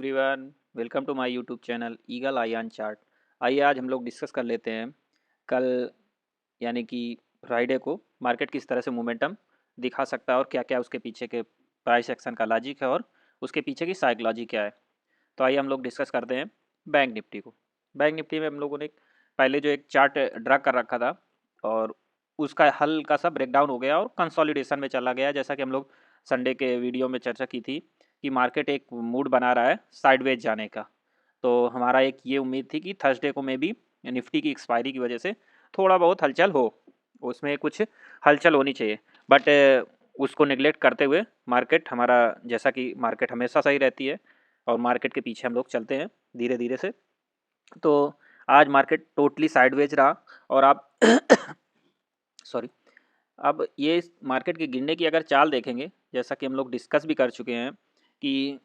Everyone, welcome to my YouTube channel Eagle Eye on Chart. आइए आज हम लोग डिस्कस कर लेते हैं कल यानी कि फ्राइडे को मार्केट किस तरह से मोमेंटम दिखा सकता है और क्या क्या उसके पीछे के प्राइस एक्शन का लॉजिक है और उसके पीछे की साइकोलॉजी क्या है। तो आइए हम लोग डिस्कस करते हैं बैंक निफ्टी को। बैंक निफ्टी में हम लोगों ने पहले जो एक चार्ट ड्रा कर रखा था और उसका हल्का सा ब्रेकडाउन हो गया और कंसोलिडेशन में चला गया, जैसा कि हम लोग संडे के वीडियो में चर्चा की थी कि मार्केट एक मूड बना रहा है साइडवेज जाने का। तो हमारा एक ये उम्मीद थी कि थर्सडे को में भी निफ्टी की एक्सपायरी की वजह से थोड़ा बहुत हलचल हो, उसमें कुछ हलचल होनी चाहिए, बट उसको निगलेक्ट करते हुए मार्केट हमारा, जैसा कि मार्केट हमेशा सही रहती है और मार्केट के पीछे हम लोग चलते हैं धीरे धीरे से। तो आज मार्केट टोटली साइडवेज रहा और आप सॉरी, अब ये मार्केट के गिरने की अगर चाल देखेंगे, जैसा कि हम लोग डिस्कस भी कर चुके हैं कि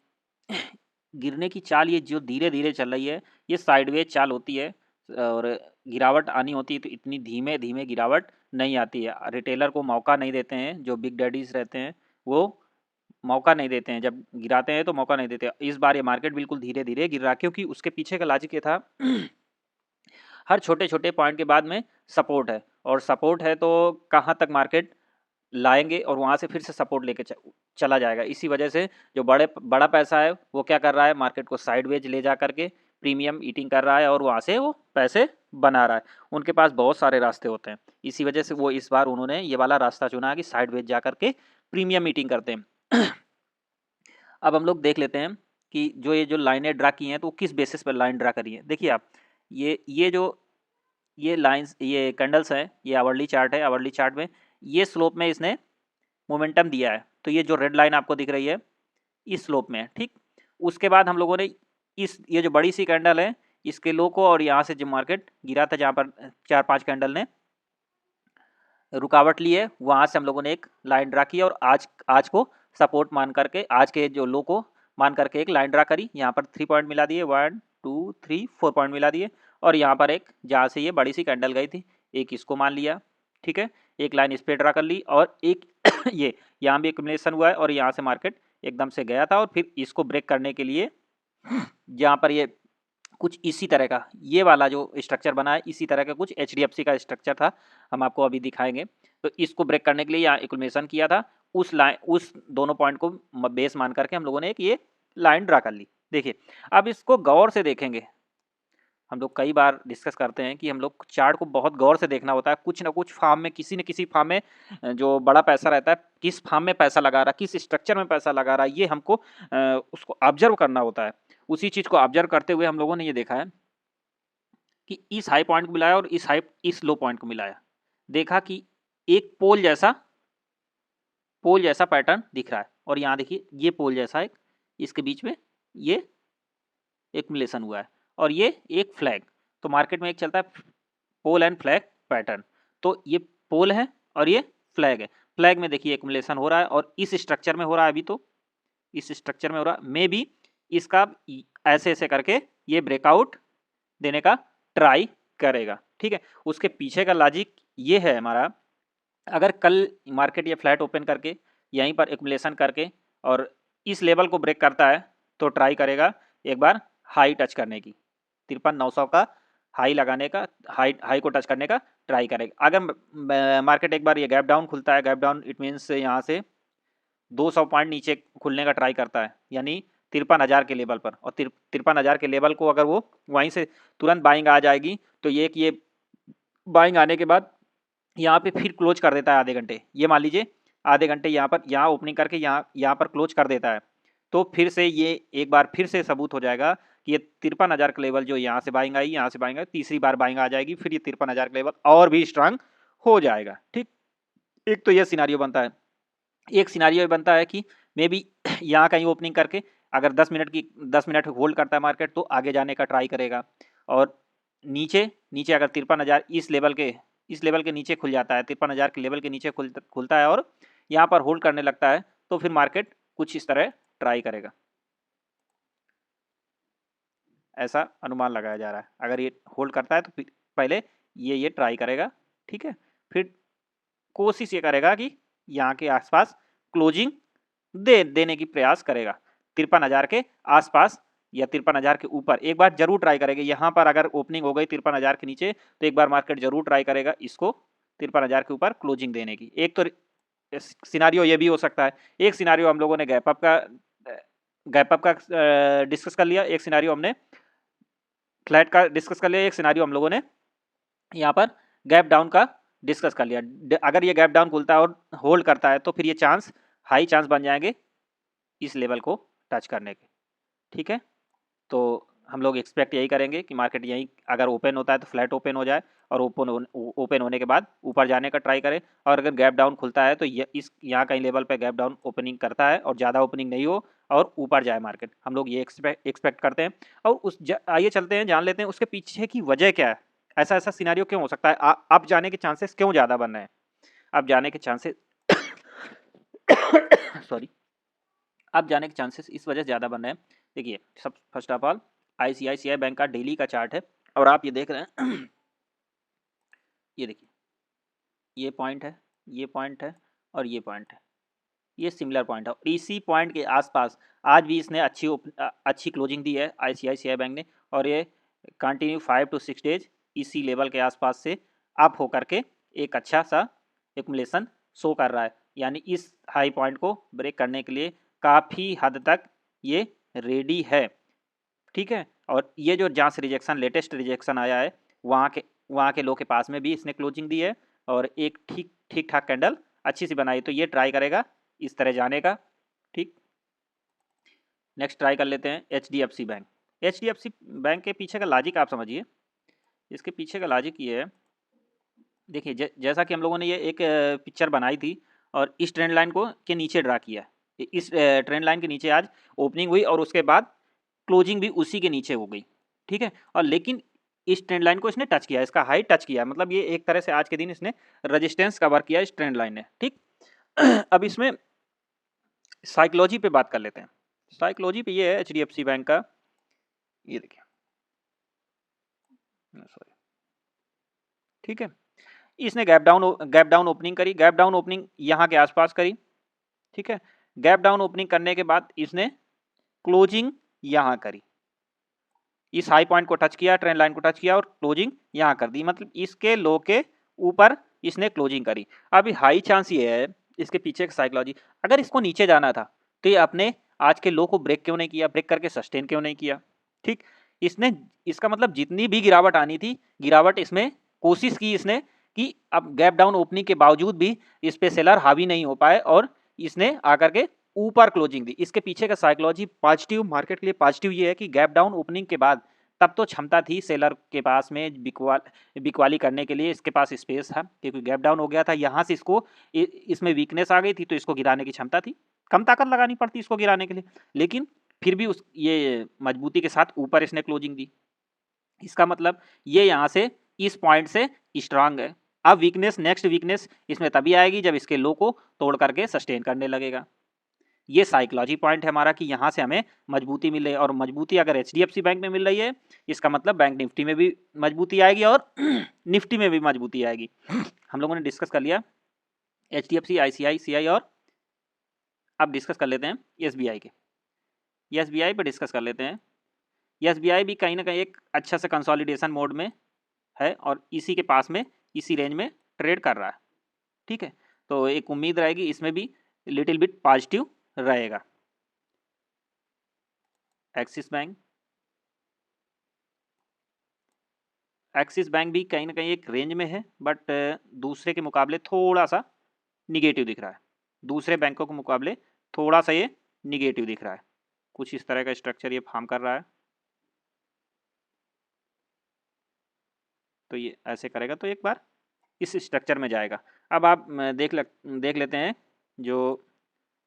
गिरने की चाल ये जो धीरे धीरे चल रही है ये साइडवेज चाल होती है और गिरावट आनी होती है तो इतनी धीमे धीमे गिरावट नहीं आती है। रिटेलर को मौका नहीं देते हैं, जो बिग डैडीज रहते हैं वो मौका नहीं देते हैं, जब गिराते हैं तो मौका नहीं देते। इस बार ये मार्केट बिल्कुल धीरे धीरे गिर रहा, क्योंकि उसके पीछे का लॉजिक ये था हर छोटे छोटे पॉइंट के बाद में सपोर्ट है और सपोर्ट है तो कहाँ तक मार्केट लाएंगे और वहाँ से फिर से सपोर्ट लेके चला जाएगा। इसी वजह से जो बड़ा पैसा है वो क्या कर रहा है, मार्केट को साइडवेज ले जा करके प्रीमियम ईटिंग कर रहा है और वहाँ से वो पैसे बना रहा है। उनके पास बहुत सारे रास्ते होते हैं, इसी वजह से वो इस बार उन्होंने ये वाला रास्ता चुना कि साइडवेज जा करके प्रीमियम ईटिंग करते हैं। अब हम लोग देख लेते हैं कि जो लाइनें ड्रा की हैं तो किस बेसिस पर लाइन ड्रा करी है। देखिए आप, ये जो ये लाइंस, ये कैंडल्स है, ये आवरली चार्ट है। आवरली चार्ट में ये स्लोप में इसने मोमेंटम दिया है, तो ये जो रेड लाइन आपको दिख रही है इस स्लोप में है, ठीक। उसके बाद हम लोगों ने ये जो बड़ी सी कैंडल है इसके लो को और यहाँ से जो मार्केट गिरा था जहाँ पर 4-5 कैंडल ने रुकावट ली है, वहाँ से हम लोगों ने एक लाइन ड्रा की और आज को सपोर्ट मान करके, आज के जो लो को मान करके एक लाइन ड्रा करी। यहाँ पर 3 पॉइंट मिला दिए, 1 2 3 4 पॉइंट मिला दिए और यहाँ पर एक जहाँ से ये बड़ी सी कैंडल गई थी एक इसको मान लिया, ठीक है। एक लाइन इस पर ड्रा कर ली और एक ये यहाँ भी एक्यूमुलेशन हुआ है और यहाँ से मार्केट एकदम से गया था और फिर इसको ब्रेक करने के लिए जहाँ पर ये कुछ इसी तरह का ये वाला जो स्ट्रक्चर बना है, इसी तरह का कुछ HDFC का स्ट्रक्चर था, हम आपको अभी दिखाएंगे। तो इसको ब्रेक करने के लिए यहाँ एक्यूमुलेशन किया था, उस दोनों पॉइंट को बेस मान करके हम लोगों ने एक ये लाइन ड्रा कर ली। देखिए अब इसको गौर से देखेंगे, हम लोग कई बार डिस्कस करते हैं कि हम लोग चार्ट को बहुत गौर से देखना होता है। कुछ ना कुछ फार्म में, किसी न किसी फार्म में जो बड़ा पैसा रहता है, किस फार्म में पैसा लगा रहा है, किस स्ट्रक्चर में पैसा लगा रहा है, ये हमको उसको ऑब्जर्व करना होता है। उसी चीज़ को ऑब्जर्व करते हुए हम लोगों ने ये देखा है कि इस हाई पॉइंट को मिलाया और इस लो पॉइंट को मिलाया, देखा कि एक पोल जैसा पैटर्न दिख रहा है और यहाँ देखिए ये पोल जैसा एक इसके बीच में ये एक्युमुलेशन हुआ है और ये एक फ्लैग। तो मार्केट में एक चलता है पोल एंड फ्लैग पैटर्न, तो ये पोल है और ये फ्लैग है। फ्लैग में देखिए एक्युमुलेशन हो रहा है और इस स्ट्रक्चर में हो रहा है, अभी तो इस स्ट्रक्चर में हो रहा है, मे बी इसका ऐसे ऐसे करके ये ब्रेकआउट देने का ट्राई करेगा, ठीक है। उसके पीछे का लॉजिक ये है हमारा, अगर कल मार्केट ये फ्लैट ओपन करके यहीं पर एक्युमुलेशन करके और इस लेवल को ब्रेक करता है तो ट्राई करेगा एक बार हाई टच करने की, 53,900 का हाई लगाने का, हाई को टच करने का ट्राई करेगा। अगर मार्केट एक बार ये गैप डाउन खुलता है, गैप डाउन इट मीन्स यहाँ से 200 पॉइंट नीचे खुलने का ट्राई करता है, यानी 53,000 के लेवल पर, और 53,000 के लेवल को अगर वो वहीं से तुरंत बाइंग आ जाएगी तो ये बाइंग आने के बाद यहाँ पे फिर क्लोज कर देता है आधे घंटे, ये मान लीजिए आधे घंटे यहाँ ओपनिंग करके यहाँ पर क्लोज कर देता है, तो फिर से ये एक बार फिर से सबूत हो जाएगा कि ये 53,000 का लेवल जो यहाँ से बाइंग आई, यहाँ से बाइंग आई, तीसरी बार बाइंग आ जाएगी, फिर ये 53,000 का लेवल और भी स्ट्रांग हो जाएगा, ठीक। एक तो ये सिनारियो बनता है। एक सिनारियो बनता है कि मे बी यहाँ कहीं ओपनिंग करके अगर 10 मिनट होल्ड करता है मार्केट तो आगे जाने का ट्राई करेगा, और नीचे नीचे अगर 53,000 इस लेवल के नीचे खुल जाता है, 53,000 के लेवल के नीचे खुलता है और यहाँ पर होल्ड करने लगता है, तो फिर मार्केट कुछ इस तरह ट्राई करेगा, ऐसा अनुमान लगाया जा रहा है। अगर ये होल्ड करता है तो फिर पहले ये ट्राई करेगा, ठीक है। फिर कोशिश ये करेगा कि यहाँ के आसपास क्लोजिंग देने की प्रयास करेगा, 53,000 के आसपास या 53,000 के ऊपर एक बार जरूर ट्राई करेगा। यहाँ पर अगर ओपनिंग हो गई 53,000 के नीचे तो एक बार मार्केट जरूर ट्राई करेगा इसको 53,000 के ऊपर क्लोजिंग देने की। एक तो सिनारियो ये भी हो सकता है, एक सिनारियो हम लोगों ने गैप अप का डिस्कस कर लिया, एक सिनारियो हमने फ्लैट का डिस्कस कर लिया, एक सिनारियो हम लोगों ने यहाँ पर गैप डाउन का डिस्कस कर लिया। अगर ये गैप डाउन खुलता है और होल्ड करता है तो फिर ये चांस हाई चांस बन जाएंगे इस लेवल को टच करने के। ठीक है, तो हम लोग एक्सपेक्ट यही करेंगे कि मार्केट यहीं अगर ओपन होता है तो फ्लैट ओपन हो जाए और ओपन होने के बाद ऊपर जाने का ट्राई करें, और अगर गैप डाउन खुलता है तो इस यहाँ कहीं लेवल पे गैप डाउन ओपनिंग करता है और ज़्यादा ओपनिंग नहीं हो और ऊपर जाए मार्केट, हम लोग ये एक्सपेक्ट करते हैं। और आइए चलते हैं, जान लेते हैं उसके पीछे की वजह क्या है, ऐसा ऐसा सिनेरियो क्यों हो सकता है, आप जाने के चांसेस क्यों ज़्यादा बन रहे हैं, आप जाने के चांसेस सॉरी अब जाने के चांसेस इस वजह से ज़्यादा बन रहे हैं। देखिए, सब first of all ICICI bank का डेली का चार्ट है और आप ये देख रहे हैं ये देखिए, ये पॉइंट है, ये पॉइंट है और ये पॉइंट है, ये सिमिलर पॉइंट है और इसी पॉइंट के आसपास आज भी इसने अच्छी क्लोजिंग दी है आईसीआईसीआई बैंक ने, और ये कंटिन्यू 5 to 6 डेज इसी लेवल के आसपास से अप होकर के एक अच्छा सा एक्युमुलेशन शो कर रहा है, यानी इस हाई पॉइंट को ब्रेक करने के लिए काफ़ी हद तक ये रेडी है। ठीक है, और ये जो जहाँ से रिजेक्शन लेटेस्ट रिजेक्शन आया है वहाँ के लो के पास में भी इसने क्लोजिंग दी है और एक ठीक ठाक कैंडल अच्छी सी बनाई, तो ये ट्राई करेगा इस तरह जाने का। ठीक, नेक्स्ट ट्राई कर लेते हैं एचडीएफसी बैंक। एचडीएफसी बैंक के पीछे का लॉजिक आप समझिए, इसके पीछे का लॉजिक ये है, देखिए जैसा कि हम लोगों ने ये एक पिक्चर बनाई थी और इस ट्रेंड लाइन को के नीचे ड्रा किया, इस ट्रेंड लाइन के नीचे आज ओपनिंग हुई और उसके बाद क्लोजिंग भी उसी के नीचे हो गई। ठीक है, और लेकिन इस ट्रेंड लाइन को इसने टच किया, इसका हाई टच किया, मतलब ये एक तरह से आज के दिन इसने रेजिस्टेंस कवर किया इस ट्रेंड लाइन ने। ठीक अब इसमें साइकोलॉजी पे बात कर लेते हैं। साइकोलॉजी पे ये है एचडीएफसी बैंक का, ये देखिए सॉरी, ठीक है, इसने गैप डाउन ओपनिंग करी, गैप डाउन ओपनिंग यहाँ के आसपास करी। ठीक है, गैप डाउन ओपनिंग करने के बाद इसने क्लोजिंग यहाँ करी, इस हाई पॉइंट को टच किया, ट्रेंड लाइन को टच किया और क्लोजिंग यहाँ कर दी, मतलब इसके लो के ऊपर इसने क्लोजिंग करी। अभी हाई चांस ये है, इसके पीछे की साइकोलॉजी, अगर इसको नीचे जाना था तो ये अपने आज के लो को ब्रेक क्यों नहीं किया, ब्रेक करके सस्टेन क्यों नहीं किया। ठीक, इसने इसका मतलब जितनी भी गिरावट आनी थी, गिरावट इसमें कोशिश की इसने कि अब गैप डाउन ओपनिंग के बावजूद भी इस पे सेलर हावी नहीं हो पाए और इसने आकर के ऊपर क्लोजिंग दी। इसके पीछे का साइकोलॉजी पॉजिटिव, मार्केट के लिए पॉजिटिव ये है कि गैप डाउन ओपनिंग के बाद तब तो क्षमता थी सेलर के पास में बिकवाली करने के लिए, इसके पास स्पेस था क्योंकि गैप डाउन हो गया था, यहाँ से इसको इसमें वीकनेस आ गई थी तो इसको गिराने की क्षमता थी, कम ताकत लगानी पड़ती इसको गिराने के लिए, लेकिन फिर भी उस ये मजबूती के साथ ऊपर इसने क्लोजिंग दी। इसका मतलब ये यहाँ से इस पॉइंट से स्ट्रांग है। अब वीकनेस, नेक्स्ट वीकनेस इसमें तभी आएगी जब इसके लो को तोड़ करके सस्टेन करने लगेगा। ये साइकोलॉजी पॉइंट है हमारा कि यहाँ से हमें मजबूती मिल रही है, और मजबूती अगर एचडीएफसी बैंक में मिल रही है इसका मतलब बैंक निफ्टी में भी मजबूती आएगी और निफ्टी में भी मजबूती आएगी। हम लोगों ने डिस्कस कर लिया एचडीएफसी, आईसीआईसीआई, और अब डिस्कस कर लेते हैं एसबीआई के। एसबीआई पे डिस्कस कर लेते हैं। एसबीआई भी कहीं ना कहीं एक अच्छा सा कंसोलिडेशन मोड में है और इसी के पास में इसी रेंज में ट्रेड कर रहा है। ठीक है, तो एक उम्मीद रहेगी इसमें भी लिटिल बिट पॉजिटिव रहेगा। एक्सिस बैंक, एक्सिस बैंक भी कहीं ना कहीं एक रेंज में है बट दूसरे के मुकाबले थोड़ा सा निगेटिव दिख रहा है, दूसरे बैंकों के मुकाबले थोड़ा सा ये निगेटिव दिख रहा है, कुछ इस तरह का स्ट्रक्चर ये फॉर्म कर रहा है, तो ये ऐसे करेगा तो एक बार इस स्ट्रक्चर में जाएगा। अब आप देख लेते हैं जो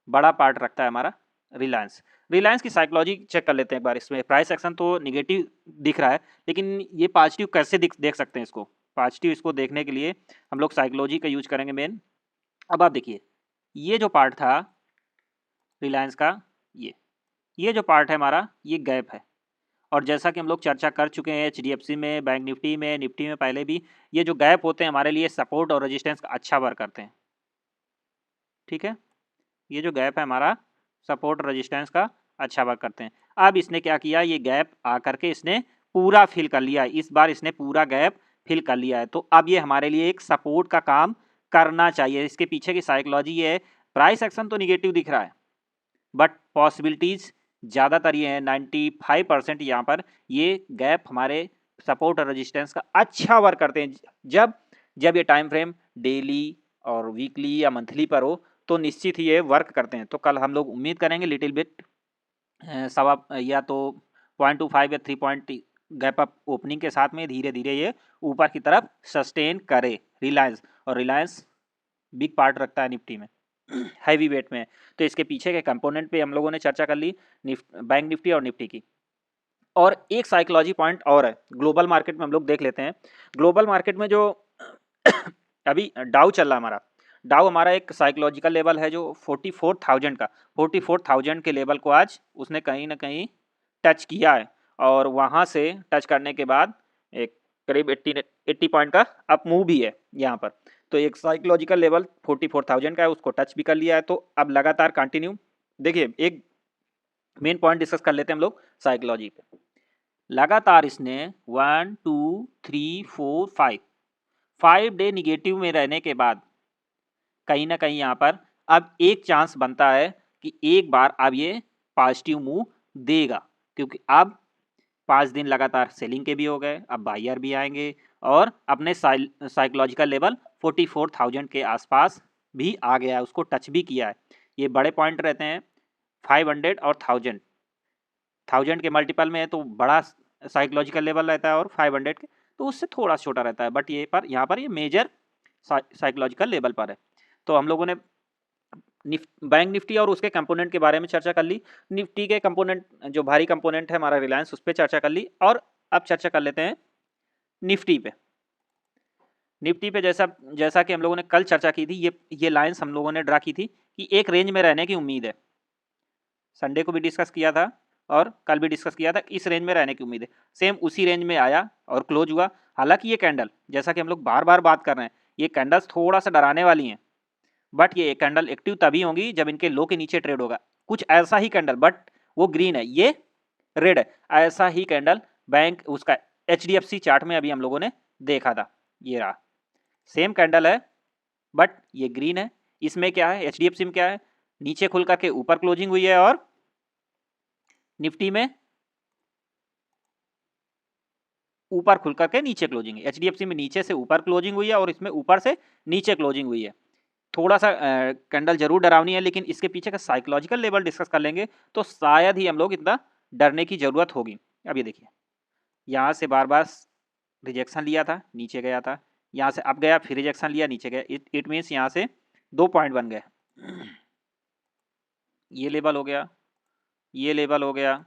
बड़ा पार्ट रखता है हमारा रिलायंस। रिलायंस की साइकोलॉजी चेक कर लेते हैं एक बार। इसमें प्राइस एक्शन तो निगेटिव दिख रहा है लेकिन ये पॉजिटिव कैसे देख सकते हैं इसको। पॉजिटिव इसको देखने के लिए हम लोग साइकोलॉजी का यूज करेंगे मेन। अब आप देखिए, ये जो पार्ट था रिलायंस का, ये जो पार्ट है हमारा, ये गैप है, और जैसा कि हम लोग चर्चा कर चुके हैं एचडीएफसी में, बैंक निफ्टी में पहले भी, ये जो गैप होते हैं हमारे लिए सपोर्ट और रेजिस्टेंस का अच्छा वर्क करते हैं। ठीक है, ये जो गैप है हमारा सपोर्ट और रेजिस्टेंस का अच्छा वर्क करते हैं। अब इसने क्या किया, ये गैप आकर के इसने पूरा फिल कर लिया, इस बार इसने पूरा गैप फिल कर लिया है। तो अब ये हमारे लिए एक सपोर्ट का काम करना चाहिए। इसके पीछे की साइकोलॉजी ये है, प्राइस एक्शन तो निगेटिव दिख रहा है बट पॉसिबिलिटीज ज़्यादातर ये है 95% यहाँ पर ये गैप हमारे सपोर्ट और रेजिस्टेंस का अच्छा वर्क करते हैं। जब जब ये टाइम फ्रेम डेली और वीकली या मंथली पर हो तो निश्चित ही ये वर्क करते हैं। तो कल हम लोग उम्मीद करेंगे लिटिल बिट सवा या तो 0.25 या 3 पॉइंट गैप अप ओपनिंग के साथ में धीरे धीरे ये ऊपर की तरफ सस्टेन करे रिलायंस, और रिलायंस बिग पार्ट रखता है निफ्टी में, हैवी वेट में। तो इसके पीछे के कंपोनेंट पे हम लोगों ने चर्चा कर ली, बैंक निफ्टी और निफ्टी की। और एक साइकोलॉजी पॉइंट और है, ग्लोबल मार्केट में हम लोग देख लेते हैं। ग्लोबल मार्केट में जो अभी डाउ चल रहा है हमारा, डाउ हमारा एक साइकोलॉजिकल लेवल है जो 44,000 का, 44,000 के लेवल को आज उसने कहीं ना कहीं टच किया है, और वहाँ से टच करने के बाद एक करीब 80 पॉइंट का अप मूव भी है यहाँ पर। तो एक साइकोलॉजिकल लेवल 44,000 का है, उसको टच भी कर लिया है। तो अब लगातार कंटिन्यू, देखिए एक मेन पॉइंट डिस्कस कर लेते हैं हम लोग साइकोलॉजी पे। लगातार इसने 1 2 3 4 5 डे निगेटिव में रहने के बाद कहीं ना कहीं यहाँ पर अब एक चांस बनता है कि एक बार अब ये पॉजिटिव मूव देगा, क्योंकि अब 5 दिन लगातार सेलिंग के भी हो गए, अब बायर भी आएंगे और अपने साइकोलॉजिकल लेवल 44,000 के आसपास भी आ गया है, उसको टच भी किया है। ये बड़े पॉइंट रहते हैं 500 और 1000 के मल्टीपल में है तो बड़ा साइकोलॉजिकल लेवल रहता है, और 500 के तो उससे थोड़ा छोटा रहता है, बट ये पर यहाँ पर ये मेजर साइकोलॉजिकल लेवल पर है। तो हम लोगों ने बैंक निफ्टी और उसके कंपोनेंट के बारे में चर्चा कर ली। निफ्टी के कंपोनेंट जो भारी कंपोनेंट है हमारा रिलायंस, उस पर चर्चा कर ली। और अब चर्चा कर लेते हैं निफ्टी पे। निफ्टी पे जैसा जैसा कि हम लोगों ने कल चर्चा की थी, ये लाइंस हम लोगों ने ड्रा की थी कि एक रेंज में रहने की उम्मीद है। संडे को भी डिस्कस किया था और कल भी डिस्कस किया था, इस रेंज में रहने की उम्मीद है। सेम उसी रेंज में आया और क्लोज हुआ। हालांकि ये कैंडल, जैसा कि हम लोग बार बार बात कर रहे हैं, ये कैंडल्स थोड़ा सा डराने वाली हैं, बट ये कैंडल एक्टिव तभी होंगी जब इनके लो के नीचे ट्रेड होगा। कुछ ऐसा ही कैंडल, बट वो ग्रीन है, ये रेड है, ऐसा ही कैंडल बैंक उसका HDFC चार्ट में अभी हम लोगों ने देखा था। ये रहा, सेम कैंडल है बट ये ग्रीन है। इसमें क्या है, HDFC में क्या है, नीचे खुल करके ऊपर क्लोजिंग हुई है, और निफ्टी में ऊपर खुल करके नीचे क्लोजिंग है। HDFC में नीचे से ऊपर क्लोजिंग हुई है और इसमें ऊपर से नीचे क्लोजिंग हुई है। थोड़ा सा कैंडल जरूर डरावनी है, लेकिन इसके पीछे का साइकोलॉजिकल लेवल डिस्कस कर लेंगे तो शायद ही हम लोग इतना डरने की ज़रूरत होगी। अब ये देखिए, यहाँ से बार बार रिजेक्शन लिया था, नीचे गया था, यहाँ से अब गया, फिर रिजेक्शन लिया, नीचे गया। इट मीन्स यहाँ से 2 पॉइंट बन गए। ये लेवल हो गया, ये लेवल हो गया,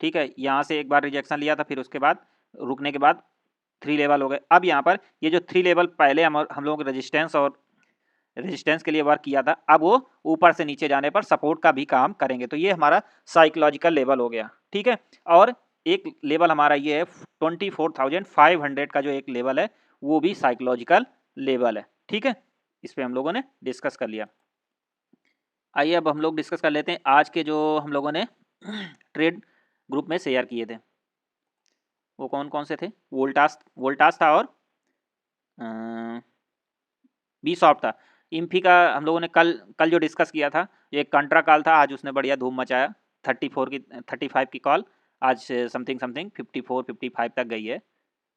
ठीक है। यहाँ से एक बार रिजेक्शन लिया था, फिर उसके बाद रुकने के बाद 3 लेवल हो गए। अब यहाँ पर ये जो 3 लेवल पहले हम लोग रेजिस्टेंस के लिए वर्क किया था, अब वो ऊपर से नीचे जाने पर सपोर्ट का भी काम करेंगे। तो ये हमारा साइकोलॉजिकल लेवल हो गया, ठीक है। और एक लेवल हमारा ये है 24,500 का, जो एक लेवल है वो भी साइकोलॉजिकल लेवल है, ठीक है। इस पर हम लोगों ने डिस्कस कर लिया। आइए अब हम लोग डिस्कस कर लेते हैं आज के जो हम लोगों ने ट्रेड ग्रुप में शेयर किए थे, वो कौन कौन से थे। वोल्टास था और बी सॉफ्ट था। इम्फी का हम लोगों ने कल जो डिस्कस किया था, एक कंट्रा कॉल था, आज उसने बढ़िया धूम मचाया। 35 की कॉल आज समथिंग 54 55 तक गई है,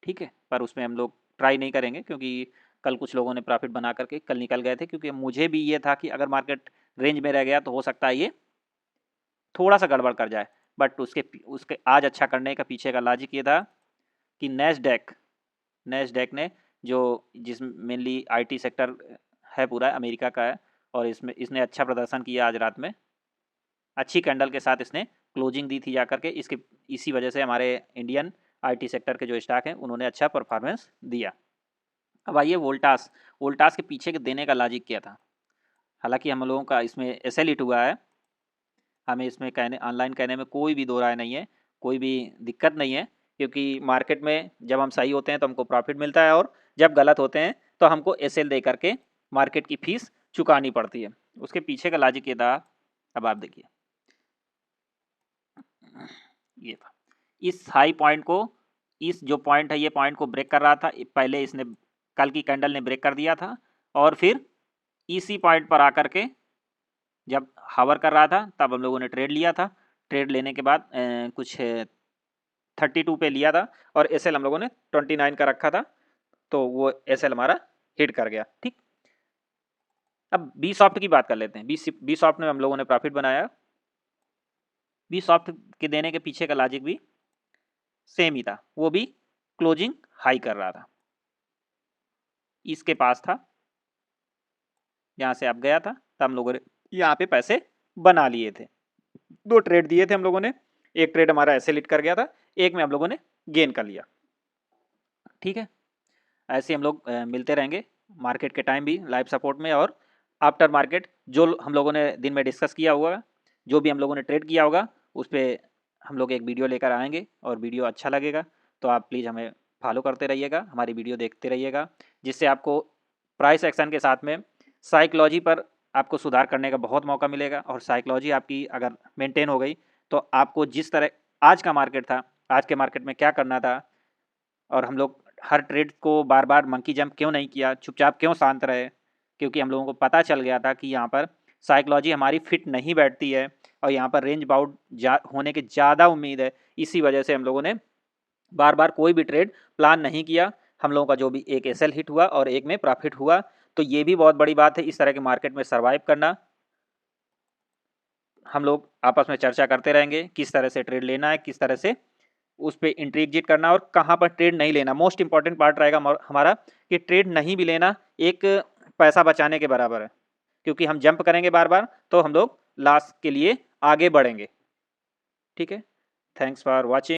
ठीक है। पर उसमें हम लोग ट्राई नहीं करेंगे क्योंकि कल कुछ लोगों ने प्रॉफिट बना करके कल निकल गए थे, क्योंकि मुझे भी ये था कि अगर मार्केट रेंज में रह गया तो हो सकता है ये थोड़ा सा गड़बड़ कर जाए। बट उसके आज अच्छा करने का पीछे का लॉजिक ये था कि नेस्डेक ने जो जिस मेनली IT सेक्टर है, पूरा अमेरिका का है, और इसने अच्छा प्रदर्शन किया आज रात में। अच्छी कैंडल के साथ इसने क्लोजिंग दी थी जाकर के, इसी वजह से हमारे इंडियन IT सेक्टर के जो स्टॉक हैं उन्होंने अच्छा परफॉर्मेंस दिया। अब आइए वोल्टास के पीछे के देने का लॉजिक क्या था। हालांकि हम लोगों का इसमें SL हिट हुआ है, हमें इसमें ऑनलाइन कहने में कोई भी दो राय नहीं है, कोई भी दिक्कत नहीं है, क्योंकि मार्केट में जब हम सही होते हैं तो हमको प्रॉफिट मिलता है, और जब गलत होते हैं तो हमको SL दे करके मार्केट की फीस चुकानी पड़ती है। उसके पीछे का लॉजिक ये था, अब आप देखिए ये था। इस हाई पॉइंट को, इस जो पॉइंट है ये पॉइंट को ब्रेक कर रहा था, पहले इसने कल की कैंडल ने ब्रेक कर दिया था और फिर इसी पॉइंट पर आकर के जब हावर कर रहा था तब हम लोगों ने ट्रेड लिया था। ट्रेड लेने के बाद कुछ 32 पे लिया था और एसएल हम लोगों ने 29 का रखा था, तो वो एसएल हमारा हिट कर गया। ठीक, अब बी सॉफ्ट की बात कर लेते हैं। बी सॉफ्ट में हम लोगों ने प्रॉफिट बनाया। बी सॉफ्ट के देने के पीछे का लॉजिक भी सेम ही था, वो भी क्लोजिंग हाई कर रहा था, इसके पास था, यहाँ से अब गया था, तब हम लोगों ने यहाँ पे पैसे बना लिए थे। 2 ट्रेड दिए थे हम लोगों ने, एक ट्रेड हमारा ऐसे लिट कर गया था, एक में हम लोगों ने गेन कर लिया। ठीक है, ऐसे हम लोग मिलते रहेंगे मार्केट के टाइम भी, लाइव सपोर्ट में और आफ्टर मार्केट जो हम लोगों ने दिन में डिस्कस किया हुआ, जो भी हम लोगों ने ट्रेड किया होगा उस पर हम लोग एक वीडियो लेकर आएंगे। और वीडियो अच्छा लगेगा तो आप प्लीज़ हमें फॉलो करते रहिएगा, हमारी वीडियो देखते रहिएगा, जिससे आपको प्राइस एक्शन के साथ में साइकोलॉजी पर आपको सुधार करने का बहुत मौका मिलेगा। और साइकोलॉजी आपकी अगर मेंटेन हो गई तो आपको जिस तरह आज का मार्केट था, आज के मार्केट में क्या करना था, और हम लोग हर ट्रेड को बार बार मंकी जंप क्यों नहीं किया, चुपचाप क्यों शांत रहे, क्योंकि हम लोगों को पता चल गया था कि यहाँ पर साइकोलॉजी हमारी फिट नहीं बैठती है और यहाँ पर रेंज बाउंड होने की ज़्यादा उम्मीद है। इसी वजह से हम लोगों ने बार बार कोई भी ट्रेड प्लान नहीं किया। हम लोगों का जो भी एक एसएल हिट हुआ और एक में प्रॉफिट हुआ, तो ये भी बहुत बड़ी बात है। इस तरह के मार्केट में सर्वाइव करना, हम लोग आपस में चर्चा करते रहेंगे किस तरह से ट्रेड लेना है, किस तरह से उस पर एंट्री एग्जिट करना और कहाँ पर ट्रेड नहीं लेना। मोस्ट इंपॉर्टेंट पार्ट रहेगा हमारा कि ट्रेड नहीं भी लेना एक पैसा बचाने के बराबर है, क्योंकि हम जंप करेंगे बार बार तो हम लोग लॉस के लिए आगे बढ़ेंगे। ठीक है, थैंक्स फॉर वॉचिंग।